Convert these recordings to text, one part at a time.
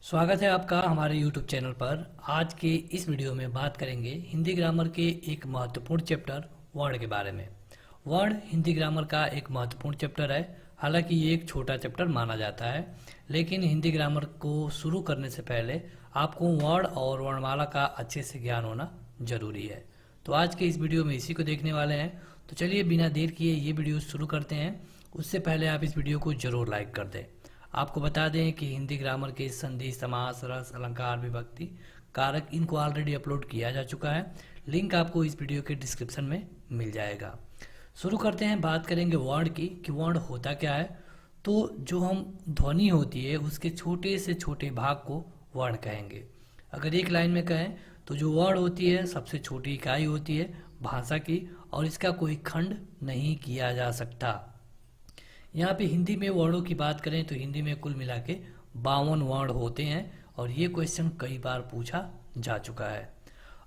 स्वागत है आपका हमारे YouTube चैनल पर। आज के इस वीडियो में बात करेंगे हिंदी ग्रामर के एक महत्वपूर्ण चैप्टर वर्ण के बारे में। वर्ण हिंदी ग्रामर का एक महत्वपूर्ण चैप्टर है। हालांकि ये एक छोटा चैप्टर माना जाता है, लेकिन हिंदी ग्रामर को शुरू करने से पहले आपको वर्ण और वर्णमाला का अच्छे से ज्ञान होना जरूरी है। तो आज के इस वीडियो में इसी को देखने वाले हैं। तो चलिए बिना देर किए ये वीडियो शुरू करते हैं। उससे पहले आप इस वीडियो को जरूर लाइक कर दें। आपको बता दें कि हिंदी ग्रामर के संधि, समास, रस, अलंकार, विभक्ति, कारक इनको ऑलरेडी अपलोड किया जा चुका है। लिंक आपको इस वीडियो के डिस्क्रिप्शन में मिल जाएगा। शुरू करते हैं। बात करेंगे वर्ण की कि वर्ण होता क्या है। तो जो हम ध्वनि होती है उसके छोटे से छोटे भाग को वर्ण कहेंगे। अगर एक लाइन में कहें तो जो वर्ण होती है सबसे छोटी इकाई होती है भाषा की, और इसका कोई खंड नहीं किया जा सकता। यहाँ पे हिंदी में वर्णों की बात करें तो हिंदी में कुल मिला के 52 वर्ण होते हैं, और ये क्वेश्चन कई बार पूछा जा चुका है।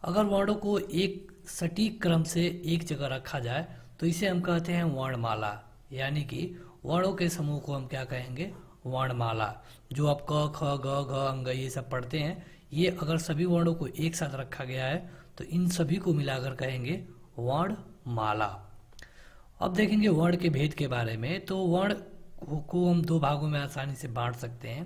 अगर वर्णों को एक सटीक क्रम से एक जगह रखा जाए तो इसे हम कहते हैं वर्णमाला। यानी कि वर्णों के समूह को हम क्या कहेंगे? वर्णमाला। जो आप क, ख, ग, घ, अंग ये सब पढ़ते हैं, ये अगर सभी वर्णों को एक साथ रखा गया है तो इन सभी को मिलाकर कहेंगे वर्णमाला। अब देखेंगे वर्ण के भेद के बारे में। तो वर्ण को हम दो भागों में आसानी से बांट सकते हैं,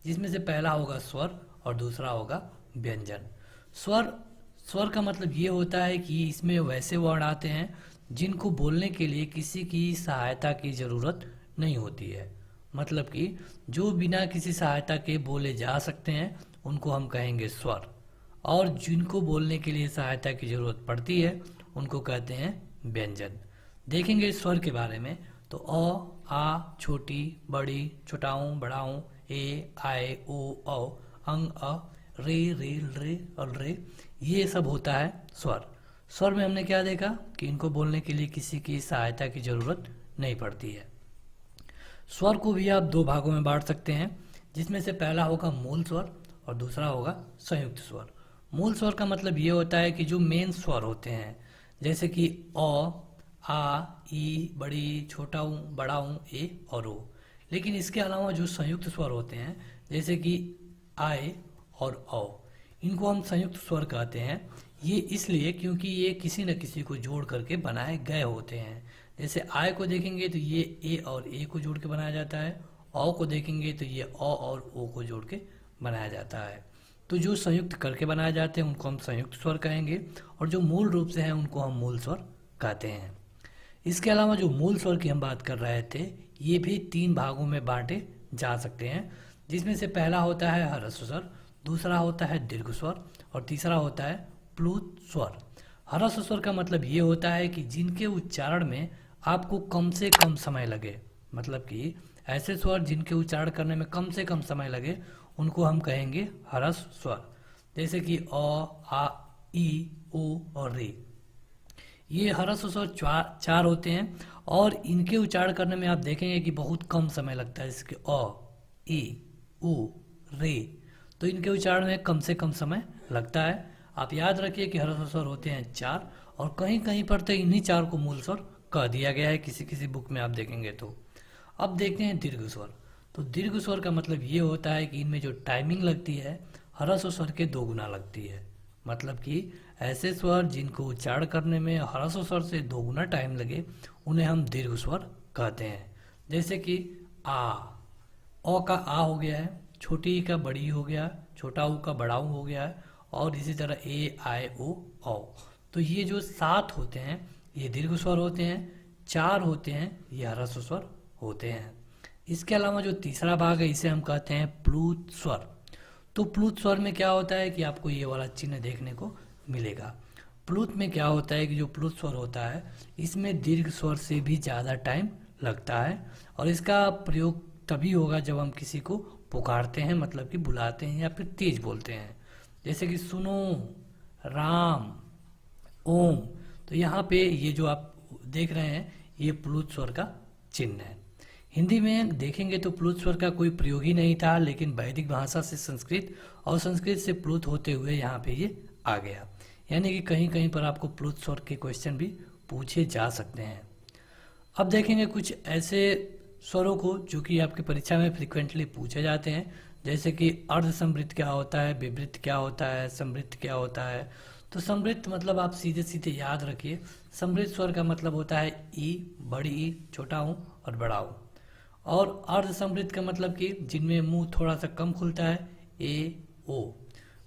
जिसमें से पहला होगा स्वर और दूसरा होगा व्यंजन। स्वर का मतलब ये होता है कि इसमें वैसे वर्ण आते हैं जिनको बोलने के लिए किसी की सहायता की जरूरत नहीं होती है। मतलब कि जो बिना किसी सहायता के बोले जा सकते हैं उनको हम कहेंगे स्वर, और जिनको बोलने के लिए सहायता की जरूरत पड़ती है उनको कहते हैं व्यंजन। देखेंगे स्वर के बारे में तो अ, आ, छोटी, बड़ी, छोटाऊं, बड़ाऊं, ए, आए, ओ, औ, अंग, अ, रे, रे, रे और रे, ये सब होता है स्वर। स्वर में हमने क्या देखा कि इनको बोलने के लिए किसी की सहायता की जरूरत नहीं पड़ती है। स्वर को भी आप दो भागों में बांट सकते हैं, जिसमें से पहला होगा मूल स्वर और दूसरा होगा संयुक्त स्वर। मूल स्वर का मतलब ये होता है कि जो मेन स्वर होते हैं, जैसे कि अ, आ, ई, बड़ी, छोटा ऊ, बड़ा ऊ, ए और ओ। लेकिन इसके अलावा जो संयुक्त स्वर होते हैं, जैसे कि आए और औ, इनको हम संयुक्त स्वर कहते हैं। ये इसलिए क्योंकि ये किसी न किसी को जोड़ करके बनाए गए होते हैं। जैसे आय को देखेंगे तो ये ए और ए को जोड़ के बनाया जाता है। औ को देखेंगे तो ये औ और ओ को जोड़ के बनाया जाता है। तो जो संयुक्त करके बनाए जाते हैं उनको हम संयुक्त स्वर कहेंगे, और जो मूल रूप से हैं उनको हम मूल स्वर कहते हैं। इसके अलावा जो मूल स्वर की हम बात कर रहे थे, ये भी तीन भागों में बांटे जा सकते हैं, जिसमें से पहला होता है ह्रस्व स्वर, दूसरा होता है दीर्घ स्वर और तीसरा होता है प्लुत स्वर। ह्रस्व स्वर का मतलब ये होता है कि जिनके उच्चारण में आपको कम से कम समय लगे। मतलब कि ऐसे स्वर जिनके उच्चारण करने में कम से कम समय लगे उनको हम कहेंगे ह्रस्व स्वर। जैसे कि अ, आ, ई, ओ और रे। ये ह्रस्व स्वर चार होते हैं, और इनके उच्चारण करने में आप देखेंगे कि बहुत कम समय लगता है। इसके अ, ई, उ, रे, तो इनके उच्चारण में कम से कम समय लगता है। आप याद रखिए कि ह्रस्व स्वर होते हैं चार, और कहीं कहीं पर तो इन्हीं चार को मूल स्वर कह दिया गया है, किसी किसी बुक में आप देखेंगे तो। अब देखते हैं दीर्घ स्वर। तो दीर्घ स्वर का मतलब ये होता है कि इनमें जो टाइमिंग लगती है ह्रस्व स्वर के 2 गुना लगती है। मतलब कि ऐसे स्वर जिनको उच्चारण करने में ह्रस्व स्वर से 2 गुना टाइम लगे उन्हें हम दीर्घ स्वर कहते हैं। जैसे कि आ, ओ का आ हो गया है, छोटी ई का बड़ी हो गया, छोटा ऊ का बड़ा ऊ हो गया है, और इसी तरह ए, आए, ओ, औ। तो ये जो 7 होते हैं ये दीर्घ स्वर होते हैं, 4 होते हैं ये ह्रस्व स्वर होते हैं। इसके अलावा जो तीसरा भाग है इसे हम कहते हैं प्लुत स्वर। तो प्लुत स्वर में क्या होता है कि आपको ये वाला चिन्ह देखने को मिलेगा। प्लुत में क्या होता है कि जो प्लुत स्वर होता है इसमें दीर्घ स्वर से भी ज़्यादा टाइम लगता है, और इसका प्रयोग तभी होगा जब हम किसी को पुकारते हैं, मतलब कि बुलाते हैं या फिर तेज बोलते हैं। जैसे कि सुनो, राम, ओम। तो यहाँ पे ये जो आप देख रहे हैं ये प्लुत स्वर का चिन्ह है। हिंदी में देखेंगे तो प्लुत स्वर का कोई प्रयोग ही नहीं था, लेकिन वैदिक भाषा से संस्कृत और संस्कृत से प्लुत होते हुए यहाँ पे ये आ गया। यानी कि कहीं कहीं पर आपको प्लुत स्वर के क्वेश्चन भी पूछे जा सकते हैं। अब देखेंगे कुछ ऐसे स्वरों को जो कि आपकी परीक्षा में फ्रिक्वेंटली पूछे जाते हैं, जैसे कि अर्ध समृद्ध क्या होता है, विवृत क्या होता है, समृद्ध क्या होता है। तो समृद्ध मतलब आप सीधे सीधे याद रखिए, समृद्ध स्वर का मतलब होता है ई, बड़ी ई, छोटा ऊ और बड़ा ऊ। और अर्ध समृद्ध का मतलब कि जिनमें मुंह थोड़ा सा कम खुलता है, ए, ओ।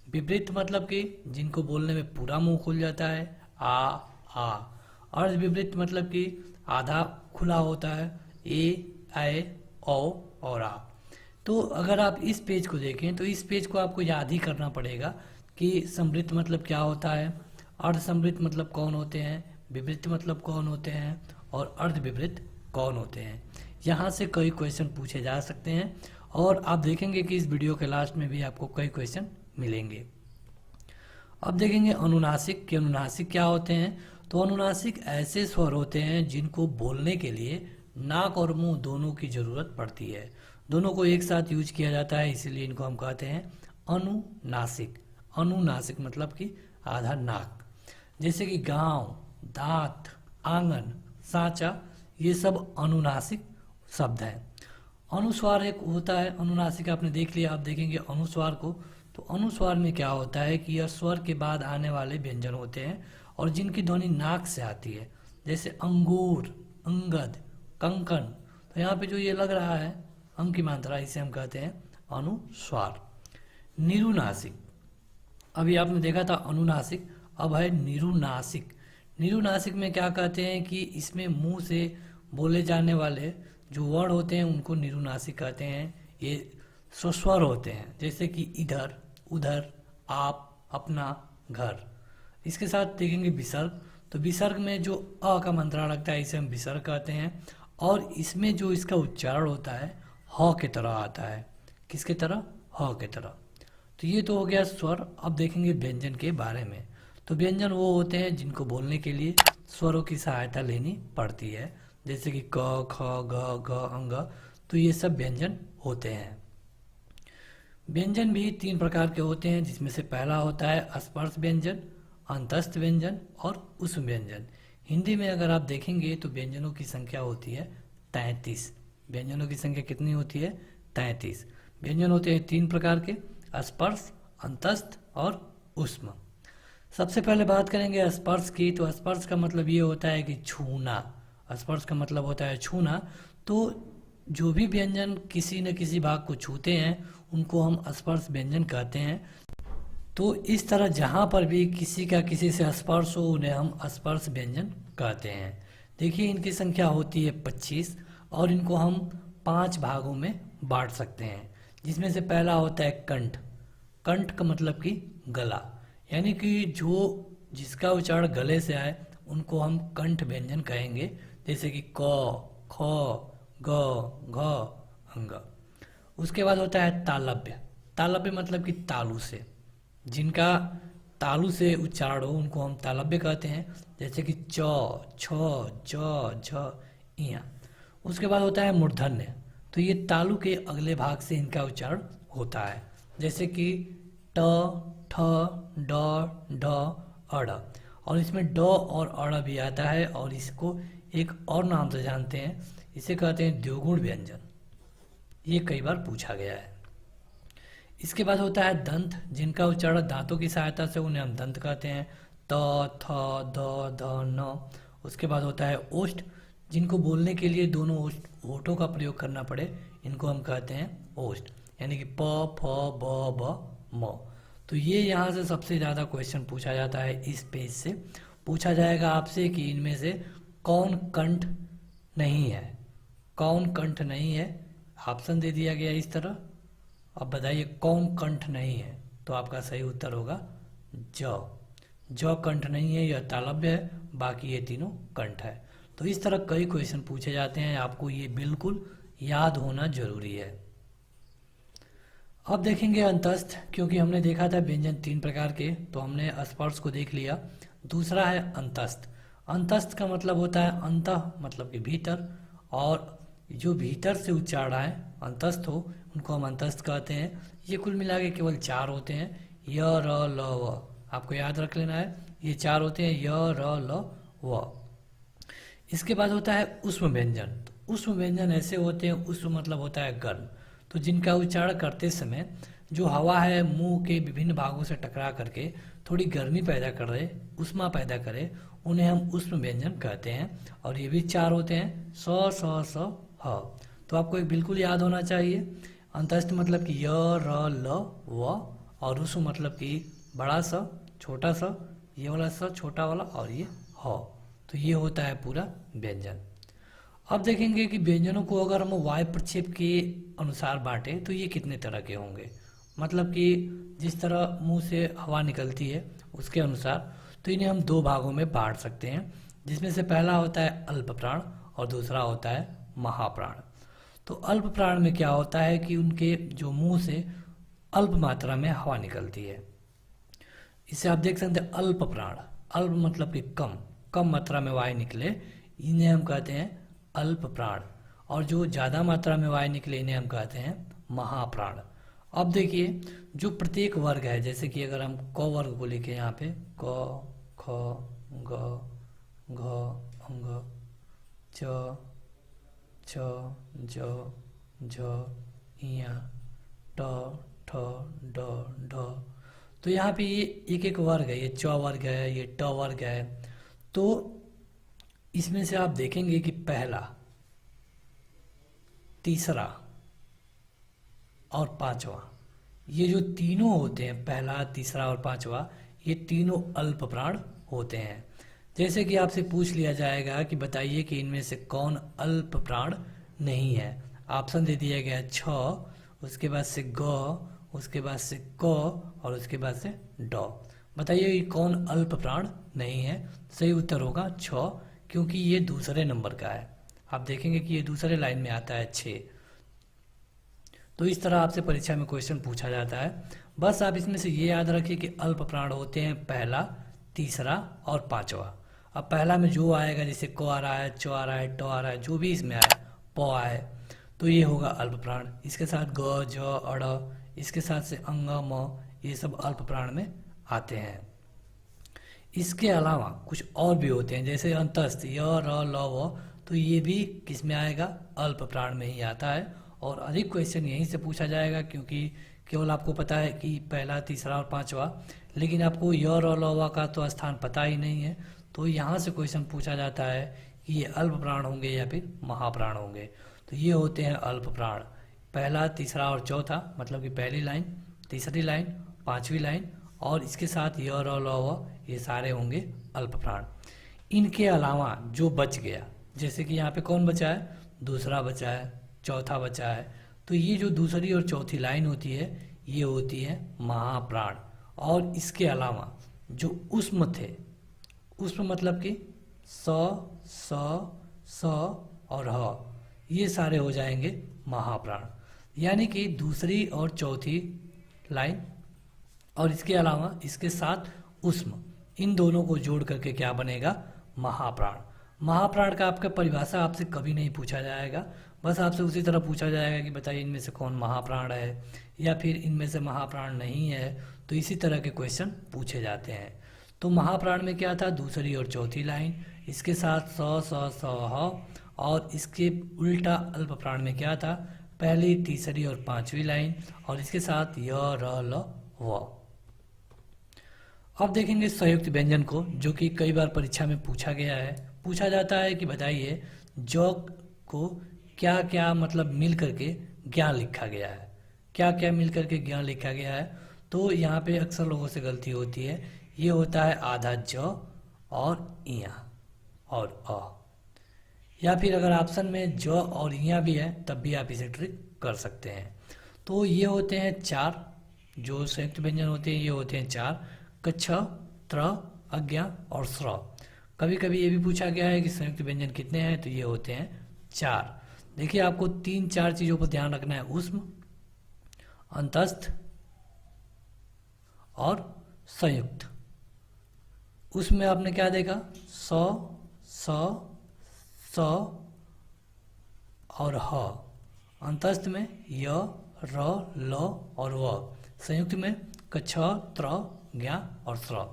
विवृत मतलब कि जिनको बोलने में पूरा मुंह खुल जाता है, आ। अर्ध विवृत मतलब कि आधा खुला होता है, ए, औ और आ। तो अगर आप इस पेज को देखें तो इस पेज को आपको याद ही करना पड़ेगा कि समृद्ध मतलब क्या होता है, अर्ध समृद्ध मतलब कौन होते हैं, विवृत मतलब कौन होते हैं और अर्ध विवृत कौन होते हैं। यहाँ से कई क्वेश्चन पूछे जा सकते हैं और आप देखेंगे कि इस वीडियो के लास्ट में भी आपको कई क्वेश्चन मिलेंगे। अब देखेंगे अनुनासिक कि अनुनासिक क्या होते हैं। तो अनुनासिक ऐसे स्वर होते हैं जिनको बोलने के लिए नाक और मुंह दोनों की जरूरत पड़ती है, दोनों को एक साथ यूज किया जाता है, इसीलिए इनको हम कहते हैं अनुनासिक। अनुनासिक मतलब कि आधा नाक। जैसे कि गांव, दांत, आंगन, सांचा, ये सब अनुनासिक शब्द हैं। अनुस्वार एक होता है अनुनासिक, आपने देख लिया। आप देखेंगे अनुस्वार को, तो अनुस्वार में क्या होता है कि यह स्वर के बाद आने वाले व्यंजन होते हैं और जिनकी ध्वनि नाक से आती है, जैसे अंगूर, अंगद, कंकन। तो यहाँ पे जो ये लग रहा है अंग की मात्रा, इसे हम कहते हैं अनुस्वार। निरुनासिक, अभी आपने देखा था अनुनासिक, अब है निरुनासिक। निरुनासिक में क्या कहते हैं कि इसमें मुंह से बोले जाने वाले जो वर्ण होते हैं उनको निरुनासिक कहते हैं। ये स्वस्वर होते हैं, जैसे कि इधर, उधर, आप, अपना, घर। इसके साथ देखेंगे विसर्ग, तो विसर्ग में जो अ का मंत्रा लगता है इसे हम विसर्ग कहते हैं और इसमें जो इसका उच्चारण होता है ह के तरह आता है। किसके तरह? ह के तरह। तो ये तो हो गया स्वर। अब देखेंगे व्यंजन के बारे में। तो व्यंजन वो होते हैं जिनको बोलने के लिए स्वरों की सहायता लेनी पड़ती है, जैसे कि क, ख, ग, घ, अंग। तो ये सब व्यंजन होते हैं। व्यंजन भी 3 प्रकार के होते हैं, जिसमें से पहला होता है स्पर्श व्यंजन, अंतस्थ व्यंजन और उष्म व्यंजन। हिंदी में अगर आप देखेंगे तो व्यंजनों की संख्या होती है 33। व्यंजनों की संख्या कितनी होती है? 33। व्यंजन होते हैं 3 प्रकार के, स्पर्श, अंतस्थ और उष्म। सबसे पहले बात करेंगे स्पर्श की। तो स्पर्श का मतलब ये होता है कि छूना। स्पर्श का मतलब होता है छूना। तो जो भी व्यंजन किसी न किसी भाग को छूते हैं उनको हम स्पर्श व्यंजन कहते हैं। तो इस तरह जहाँ पर भी किसी का किसी से स्पर्श हो उन्हें हम स्पर्श व्यंजन कहते हैं। देखिए इनकी संख्या होती है 25 और इनको हम 5 भागों में बांट सकते हैं, जिसमें से पहला होता है कंठ। कंठ का मतलब कि गला, यानी कि जो जिसका उच्चारण गले से आए उनको हम कंठ व्यंजन कहेंगे, जैसे कि क, ख, ग, घ, अंग। उसके बाद होता है तालव्य। तालव्य मतलब कि तालु से, जिनका तालु से उच्चारण हो उनको हम तालव्य कहते हैं, जैसे कि च, छ, ज, झ, इया। उसके बाद होता है मूर्धन्य। तो ये तालु के अगले भाग से इनका उच्चारण होता है, जैसे कि ट, ठ, ड, ढ, अड़। और इसमें ड और अड़ भी आता है और इसको एक और नाम से जानते हैं, इसे कहते हैं द्विगुण व्यंजन। ये कई बार पूछा गया है। इसके बाद होता है दंत, जिनका उच्चारण दांतों की सहायता से उन्हें हम दंत कहते हैं, त, थ, द, ध, न। उसके बाद होता है ओष्ठ, जिनको बोलने के लिए दोनों होठों का प्रयोग करना पड़े इनको हम कहते हैं ओष्ठ, यानी कि प, फ, ब, ब, म। तो ये यहाँ से सबसे ज़्यादा क्वेश्चन पूछा जाता है। इस पेज से पूछा जाएगा आपसे कि इनमें से कौन कंठ नहीं है, कौन कंठ नहीं है। ऑप्शन दे दिया गया इस तरह। अब बताइए कौन कंठ नहीं है, तो आपका सही उत्तर होगा ज। ज कंठ नहीं है, यह तालव्य है, बाकी ये तीनों कंठ है। तो इस तरह कई क्वेश्चन पूछे जाते हैं, आपको ये बिल्कुल याद होना जरूरी है। अब देखेंगे अंतस्थ, क्योंकि हमने देखा था व्यंजन 3 प्रकार के, तो हमने स्पर्श को देख लिया। दूसरा है अंतस्थ। अंतस्थ का मतलब होता है अंतः मतलब कि भीतर, और जो भीतर से उच्चारण है अंतस्थ हो उनको हम अंतस्थ कहते हैं। ये कुल मिला के केवल 4 होते हैं, य, र, ल, व। आपको याद रख लेना है, ये 4 होते हैं, य, र, ल, व। इसके बाद होता है उष्म व्यंजन। तो उष्म व्यंजन ऐसे होते हैं, उष्म मतलब होता है गर्म। तो जिनका उच्चारण करते समय जो हवा है मुंह के विभिन्न भागों से टकरा करके थोड़ी गर्मी पैदा कर रहे, ऊष्मा पैदा करे, उन्हें हम ऊष्म व्यंजन कहते हैं। और ये भी 4 होते हैं, स ह। तो आपको एक बिल्कुल याद होना चाहिए। अंतस्थ मतलब कि य र ल व, और ऊष्म मतलब कि बड़ा स, छोटा स, ये वाला स छोटा वाला, और ये ह। तो ये होता है पूरा व्यंजन। अब देखेंगे कि व्यंजनों को अगर हम वायु प्रक्षेप के अनुसार बांटे तो ये कितने तरह के होंगे। मतलब कि जिस तरह मुंह से हवा निकलती है उसके अनुसार, तो इन्हें हम 2 भागों में बांट सकते हैं, जिसमें से पहला होता है अल्प प्राण और दूसरा होता है महाप्राण। तो अल्प प्राण में क्या होता है कि उनके जो मुंह से अल्प मात्रा में हवा निकलती है। इसे आप देख सकते हैं अल्प प्राण, अल्प मतलब कि कम, कम मात्रा में वायु निकले, इन्हें हम कहते हैं अल्प प्राण। और जो ज़्यादा मात्रा में वायु निकले इन्हें हम कहते हैं महाप्राण। अब देखिए जो प्रत्येक वर्ग है, जैसे कि अगर हम क वर्ग को लिखे यहाँ पे क ख ग घ अंग च छ ज झ इया ट ठ ड ढ, तो यहाँ पे ये एक एक वर्ग है, ये च वर्ग है, ये ट वर्ग है। तो इसमें से आप देखेंगे कि पहला, तीसरा और पांचवा, ये जो तीनों होते हैं, पहला, तीसरा और पांचवा, ये तीनों अल्प प्राण होते हैं। जैसे कि आपसे पूछ लिया जाएगा कि बताइए कि इनमें से कौन अल्प प्राण नहीं है। ऑप्शन दे दिया गया छ, उसके बाद से ग, उसके बाद से क और उसके बाद से ड। बताइए कि कौन अल्प प्राण नहीं है। सही उत्तर होगा छ, क्योंकि ये दूसरे नंबर का है। आप देखेंगे कि ये दूसरे लाइन में आता है 6। तो इस तरह आपसे परीक्षा में क्वेश्चन पूछा जाता है। बस आप इसमें से ये याद रखिए कि अल्प प्राण होते हैं पहला, तीसरा और पांचवा। अब पहला में जो आएगा, जैसे क आ रहा है, च आ रहा है, ट आ रहा है, जो भी इसमें आए, प आए, तो ये होगा अल्प प्राण। इसके साथ ग, ज, अड़, इसके साथ से अंग, म, ये सब अल्प प्राण में आते हैं। इसके अलावा कुछ और भी होते हैं, जैसे अंतस्थ य, र, ल, व, तो ये भी किस में आएगा, अल्प प्राण में ही आता है। और अधिक क्वेश्चन यहीं से पूछा जाएगा, क्योंकि केवल आपको पता है कि पहला, तीसरा और पांचवा, लेकिन आपको य, र, ल, व का तो स्थान पता ही नहीं है। तो यहाँ से क्वेश्चन पूछा जाता है कि ये अल्प प्राण होंगे या फिर महाप्राण होंगे। तो ये होते हैं अल्प प्राण, पहला, तीसरा और चौथा, मतलब कि पहली लाइन, तीसरी लाइन, पांचवी लाइन, और इसके साथ य, र, ल, व, ये सारे होंगे अल्प प्राण। इनके अलावा जो बच गया, जैसे कि यहाँ पे कौन बचा है, दूसरा बचा है, चौथा बचा है, तो ये जो दूसरी और चौथी लाइन होती है ये होती है महाप्राण। और इसके अलावा जो ऊष्म थे, ऊष्म मतलब कि स, स और ह, ये सारे हो जाएंगे महाप्राण। यानी कि दूसरी और चौथी लाइन और इसके अलावा इसके साथ ऊष्म, इन दोनों को जोड़ करके क्या बनेगा, महाप्राण। महाप्राण का आपका परिभाषा आपसे कभी नहीं पूछा जाएगा, बस आपसे उसी तरह पूछा जाएगा कि बताइए इनमें से कौन महाप्राण है या फिर इनमें से महाप्राण नहीं है। तो इसी तरह के क्वेश्चन पूछे जाते हैं। तो महाप्राण में क्या था, दूसरी और चौथी लाइन, इसके साथ स, ह, और इसके उल्टा अल्प प्राण में क्या था, पहली, तीसरी और पांचवी लाइन, और इसके साथ य, र, ल, व। अब देखेंगे संयुक्त व्यंजन को, जो कि कई बार परीक्षा में पूछा गया है। पूछा जाता है कि बताइए ज को क्या क्या मतलब मिल करके ज्ञान लिखा गया है, क्या क्या मिल करके ज्ञान लिखा गया है। तो यहाँ पे अक्सर लोगों से गलती होती है, ये होता है आधा ज और इया और अ, या फिर अगर ऑप्शन में ज और इया भी है तब भी आप इसे ट्रिक कर सकते हैं। तो ये होते हैं 4 जो संयुक्त व्यंजन होते हैं, ये होते हैं 4, कच्छ, त्र, अज्ञा और स्र। कभी कभी ये भी पूछा गया है कि संयुक्त व्यंजन कितने हैं, तो ये होते हैं 4। देखिए आपको 3-4 चीज़ों पर ध्यान रखना है, ऊष्म, अंतस्थ और संयुक्त। उसमें आपने क्या देखा, स और ह। अंतस्थ में य, र, ल और व। संयुक्त में कच्छ, त्र, ज्ञा और स्र।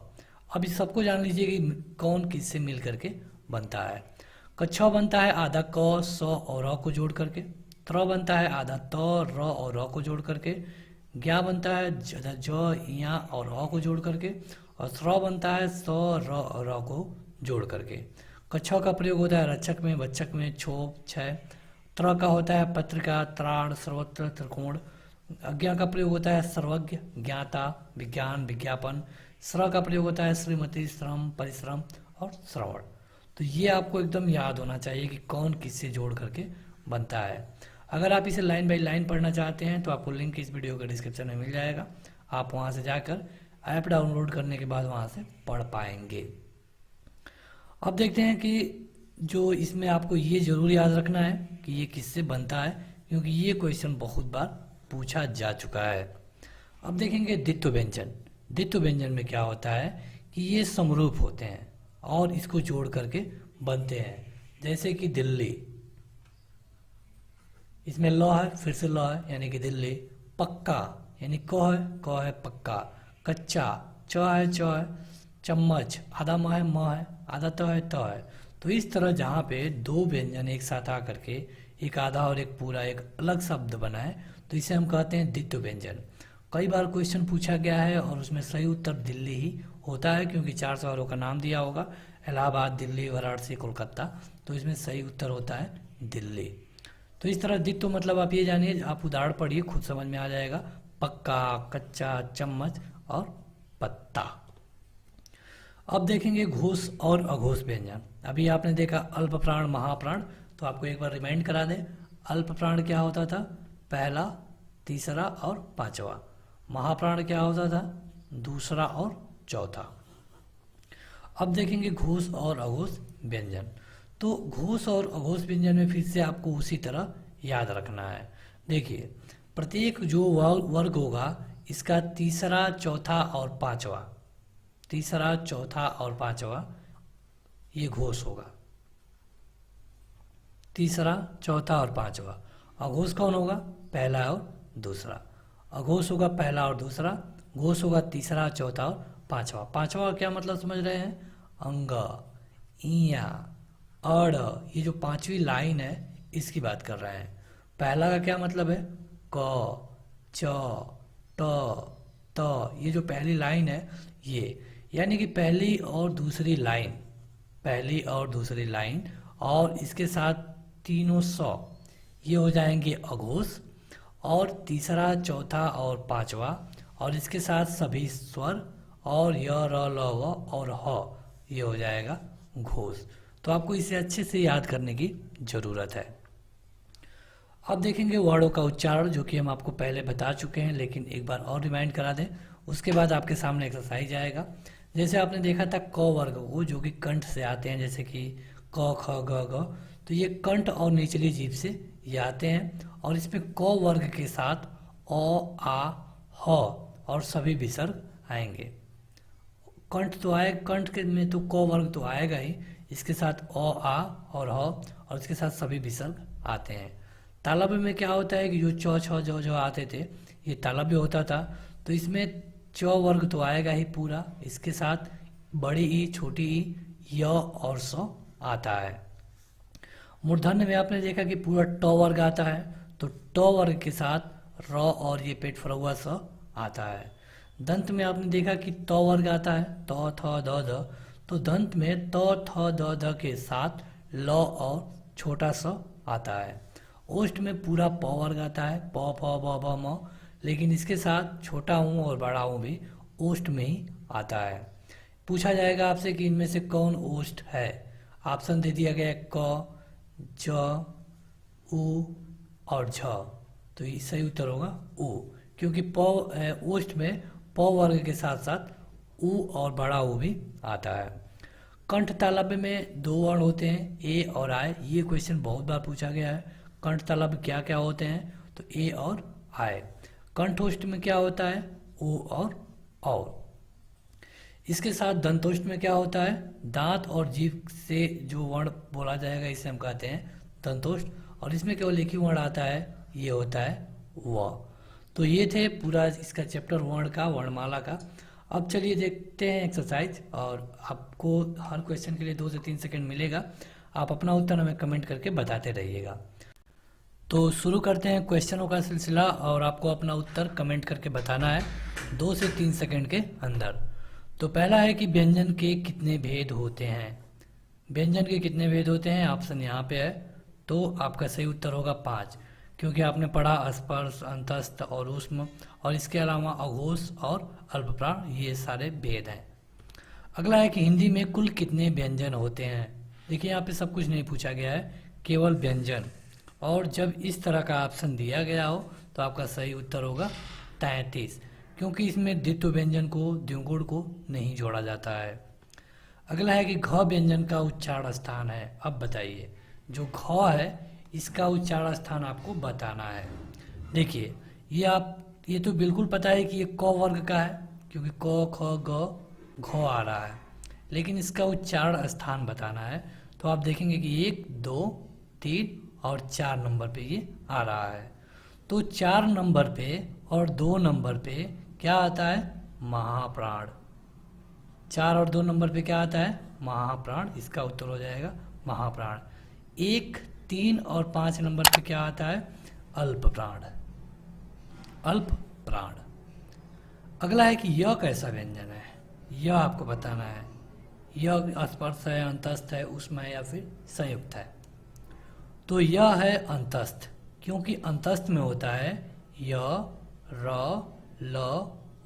अब इस सबको जान लीजिए कि कौन किससे मिल करके बनता है। कच्छ बनता है आधा क, स और ह को जोड़ करके, त्र बनता है आधा त, र और र को जोड़ करके। ज्ञा बनता है ज, या और अ को जोड़ करके। और स्र बनता है स, र और र को जोड़ करके। कच्छ का प्रयोग होता है रक्षक में, बच्चक में, छोप, क्षय। त्र का होता है पत्रिका, त्राण, सर्वत्र, त्रिकोण। अज्ञा का प्रयोग होता है सर्वज्ञ, ज्ञाता, विज्ञान, विज्ञापन। स्र का प्रयोग होता है श्रीमती, श्रम, परिश्रम और श्रवण। तो ये आपको एकदम याद होना चाहिए कि कौन किससे जोड़ करके बनता है। अगर आप इसे लाइन बाय लाइन पढ़ना चाहते हैं तो आपको लिंक इस वीडियो के डिस्क्रिप्शन में मिल जाएगा। आप वहाँ से जाकर ऐप डाउनलोड करने के बाद वहाँ से पढ़ पाएंगे। अब देखते हैं कि जो इसमें आपको ये जरूर याद रखना है कि ये किससे बनता है, क्योंकि ये क्वेश्चन बहुत बार पूछा जा चुका है। अब देखेंगे द्वित्व व्यंजन। द्वित्व व्यंजन में क्या होता है कि ये समरूप होते हैं और इसको जोड़ करके बनते हैं। जैसे कि दिल्ली, इसमें ल है, फिर से ल है यानी कि दिल्ली। पक्का यानी क है पक्का। कच्चा, च है। चम्मच, आधा म है, आधा त है। तो इस तरह जहाँ पे दो व्यंजन एक साथ आकर के एक आधा और एक पूरा एक अलग शब्द बना है तो इसे हम कहते हैं द्वित्व व्यंजन। कई बार क्वेश्चन पूछा गया है और उसमें सही उत्तर दिल्ली ही होता है, क्योंकि 4 शहरों का नाम दिया होगा, इलाहाबाद, दिल्ली, वाराणसी, कोलकाता। तो इसमें सही उत्तर होता है दिल्ली। तो इस तरह द्वित्व मतलब आप ये जानिए, आप उदाहरण पढ़िए, खुद समझ में आ जाएगा। पक्का, कच्चा, चम्मच और पत्ता। अब देखेंगे घोष और अघोष व्यंजन। अभी आपने देखा अल्प प्राण, महाप्राण, तो आपको एक बार रिमाइंड करा दें। अल्प प्राण क्या होता था? पहला, तीसरा और पांचवा। महाप्राण क्या होता था? दूसरा और चौथा। अब देखेंगे घोष और अघोष व्यंजन। तो घोष और अघोष व्यंजन में फिर से आपको उसी तरह याद रखना है। देखिए, प्रत्येक जो वर्ग होगा इसका तीसरा, चौथा और पांचवा, तीसरा, चौथा और पांचवा ये घोष होगा। तीसरा, चौथा और पांचवा। अघोष कौन होगा? पहला और दूसरा। अघोष होगा पहला और दूसरा, घोष होगा तीसरा, चौथा और पांचवा। पांचवा का क्या मतलब समझ रहे हैं? अंग, इया, अड़, ये जो पांचवी लाइन है इसकी बात कर रहे हैं। पहला का क्या मतलब है? क, च, ट, त, ये जो पहली लाइन है ये, यानी कि पहली और दूसरी लाइन, पहली और दूसरी लाइन और इसके साथ तीनों सौ, ये हो जाएंगे अघोष। और तीसरा, चौथा और पांचवा और इसके साथ सभी स्वर और य, र, ल, व और ह, ये हो जाएगा घोष। तो आपको इसे अच्छे से याद करने की जरूरत है। अब देखेंगे वर्णों का उच्चारण, जो कि हम आपको पहले बता चुके हैं, लेकिन एक बार और रिमाइंड करा दें। उसके बाद आपके सामने एक्सरसाइज आएगा। जैसे आपने देखा था क वर्ग को, जो कि कंठ से आते हैं, जैसे कि क, ख, ग, घ, तो ये कंठ और निचली जीभ से ये आते हैं। और इसमें क वर्ग के साथ अ, आ, ह और सभी विसर्ग आएंगे। कंठ तो आए, कंठ के में तो क वर्ग तो आएगा ही, इसके साथ अ, आ और ह और इसके साथ सभी विसर्ग आते हैं। तालव्य में क्या होता है कि जो च, छ, जो आते थे ये तालव्य होता था, तो इसमें च वर्ग तो आएगा ही पूरा, इसके साथ बड़ी ई, छोटी ई, य और स आता है। मूर्धन्य में आपने देखा कि पूरा ट वर्ग आता है, तो ट वर्ग के साथ र और ये पेट फरा हुआ स आता है। दंत में आपने देखा कि त वर्ग आता है, त, थ, द, ध, तो दंत में त, थ, द, ध के साथ ल और छोटा स आता है। ओष्ठ में पूरा प वर्ग आता है, प, फ, ब, भ, म, लेकिन इसके साथ छोटा ऊ और बड़ा ऊ भी ओष्ठ में ही आता है। पूछा जाएगा आपसे कि इनमें से कौन ओष्ठ है। ऑप्शन दे दिया गया है क, ज, उ और झ, तो ये सही उत्तर होगा उ, क्योंकि प ओष्ठ में प वर्ग के साथ साथ उ और बड़ा ऊ भी आता है। कंठ तालव्य में दो वर्ण होते हैं, ए और आय। ये क्वेश्चन बहुत बार पूछा गया है। कंठ तालव्य क्या क्या होते हैं? तो ए और आय। कंठोष्ठ में क्या होता है? ओ और। इसके साथ दंतोष्ठ में क्या होता है? दांत और जीभ से जो वर्ण बोला जाएगा इसे हम कहते हैं दंतोष्ठ, और इसमें केवल एक ही वर्ण आता है, ये होता है व। तो ये थे पूरा इसका चैप्टर वर्ण का, वर्णमाला का। अब चलिए देखते हैं एक्सरसाइज, और आपको हर क्वेश्चन के लिए 2 से 3 सेकंड मिलेगा। आप अपना उत्तर हमें कमेंट करके बताते रहिएगा। तो शुरू करते हैं क्वेश्चनों का सिलसिला और आपको अपना उत्तर कमेंट करके बताना है 2 से 3 सेकंड के अंदर। तो पहला है कि व्यंजन के कितने भेद होते हैं। व्यंजन के कितने भेद होते हैं, ऑप्शन यहाँ पे है। तो आपका सही उत्तर होगा 5, क्योंकि आपने पढ़ा स्पर्श, अंतस्थ और ऊष्म, और इसके अलावा अघोष और अल्पप्राण, ये सारे भेद हैं। अगला है कि हिंदी में कुल कितने व्यंजन होते हैं। देखिए यहाँ पे सब कुछ नहीं पूछा गया है, केवल व्यंजन। और जब इस तरह का ऑप्शन दिया गया हो तो आपका सही उत्तर होगा 33, क्योंकि इसमें द्वित्व व्यंजन को, द्विगुण को नहीं जोड़ा जाता है। अगला है कि घ व्यंजन का उच्चारण स्थान है। अब बताइए, जो घ है इसका उच्चारण स्थान आपको बताना है। देखिए ये तो बिल्कुल पता है कि ये क वर्ग का है, क्योंकि क ख ग घ आ रहा है, लेकिन इसका उच्चारण स्थान बताना है। तो आप देखेंगे कि 1, 2, 3 और 4 नंबर पे ये आ रहा है। तो 4 नंबर पे और 2 नंबर पे क्या आता है, महाप्राण। 4 और 2 नंबर पे क्या आता है, महाप्राण। इसका उत्तर हो जाएगा महाप्राण। 1, 3 और 5 नंबर पे क्या आता है, अल्पप्राण। अल्पप्राण। अगला है कि यह कैसा व्यंजन है, यह आपको बताना है। यह स्पर्श है, अंतस्थ है, ऊष्म है या फिर संयुक्त है। तो यह है अंतस्थ, क्योंकि अंतस्थ में होता है य, र, ल,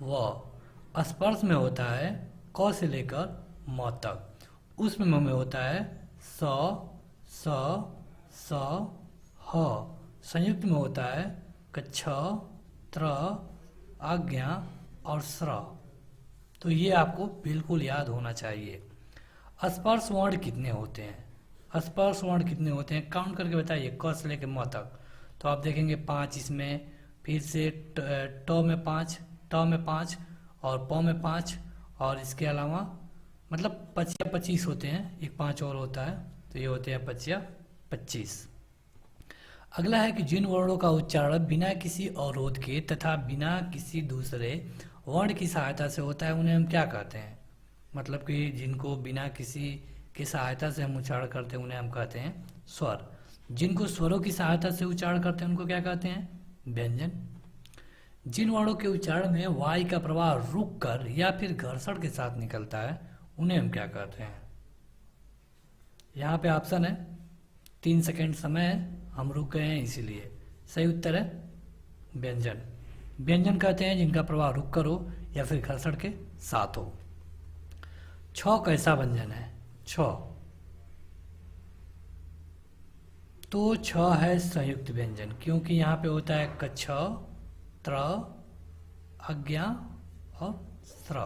व। स्पर्श में होता है क से लेकर म तक। ऊष्म में होता है स, स, स, ह। संयुक्त में होता है छ, त्र, आज्ञा और स्र। तो ये आपको बिल्कुल याद होना चाहिए। स्पर्श वर्ण कितने होते हैं, स्पर्श वर्ण कितने होते हैं, काउंट करके बताइए, क से लेकर म तक। तो आप देखेंगे 5 इसमें, फिर से ट में 5, ट में 5 और प में 5, और इसके अलावा मतलब 25 होते हैं, एक 5 और होता है, तो ये होते हैं 25। अगला है कि जिन वर्णों का उच्चारण बिना किसी अवरोध के तथा बिना किसी दूसरे वर्ण की सहायता से होता है, उन्हें हम क्या कहते हैं। मतलब कि जिनको बिना किसी की सहायता से हम उच्चारण करते हैं उन्हें हम कहते हैं स्वर। जिनको स्वरों की सहायता से उच्चारण करते हैं उनको क्या कहते हैं, व्यंजन। जिन वर्णों के उच्चारण में वायु का प्रवाह रुक कर या फिर घर्षण के साथ निकलता है उन्हें हम क्या कहते हैं। यहाँ पे ऑप्शन है, 3 सेकंड समय है, हम रुक गए हैं इसीलिए। सही उत्तर है व्यंजन। व्यंजन कहते हैं जिनका प्रवाह रुक कर हो या फिर घर्षण के साथ हो। छ कैसा व्यंजन है, छ। तो छ है संयुक्त व्यंजन, क्योंकि यहाँ पे होता है कच्छ, त्र, आज्ञा और स्र।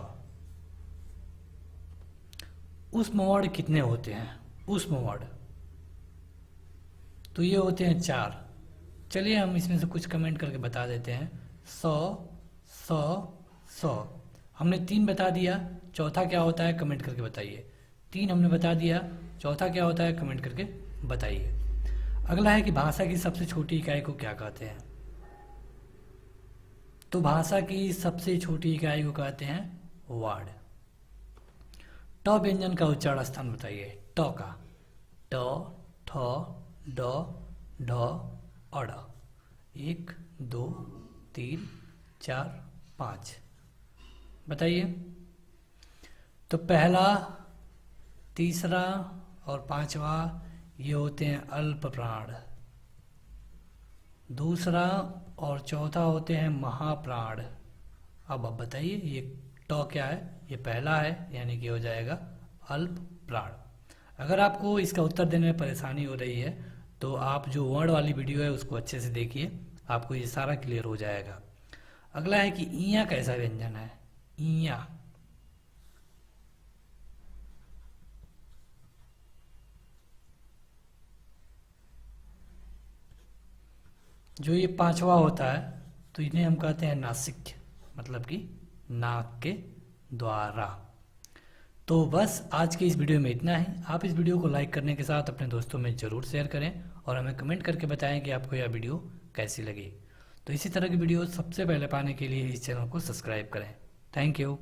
ऊष्म वर्ण कितने होते हैं, ऊष्म वर्ण तो ये होते हैं 4। चलिए हम इसमें से कुछ कमेंट करके बता देते हैं। स, स, स। हमने 3 बता दिया, चौथा क्या होता है कमेंट करके बताइए। 3 हमने बता दिया, चौथा क्या होता है कमेंट करके बताइए। अगला है कि भाषा की सबसे छोटी इकाई को क्या कहते हैं। तो भाषा की सबसे छोटी इकाई को कहते हैं वर्ड। ट व्यंजन का उच्चारण स्थान बताइए, ट का। ट, ठ, ड, ढ, अड़। 1, 2, 3, 4, 5 बताइए। तो पहला, तीसरा और 5वां ये होते हैं अल्पप्राण। दूसरा और चौथा होते हैं महाप्राण। अब आप बताइए ये ट क्या है, ये पहला है, यानी कि हो जाएगा अल्पप्राण। अगर आपको इसका उत्तर देने में परेशानी हो रही है तो आप जो वर्ण वाली वीडियो है उसको अच्छे से देखिए, आपको ये सारा क्लियर हो जाएगा। अगला है कि इया कैसा व्यंजन है, इया। जो ये 5वां होता है तो इन्हें हम कहते हैं नासिक, मतलब कि नाक के द्वारा। तो बस आज के इस वीडियो में इतना ही। आप इस वीडियो को लाइक करने के साथ अपने दोस्तों में ज़रूर शेयर करें और हमें कमेंट करके बताएं कि आपको यह वीडियो कैसी लगी। तो इसी तरह की वीडियो सबसे पहले पाने के लिए इस चैनल को सब्सक्राइब करें। Thank you.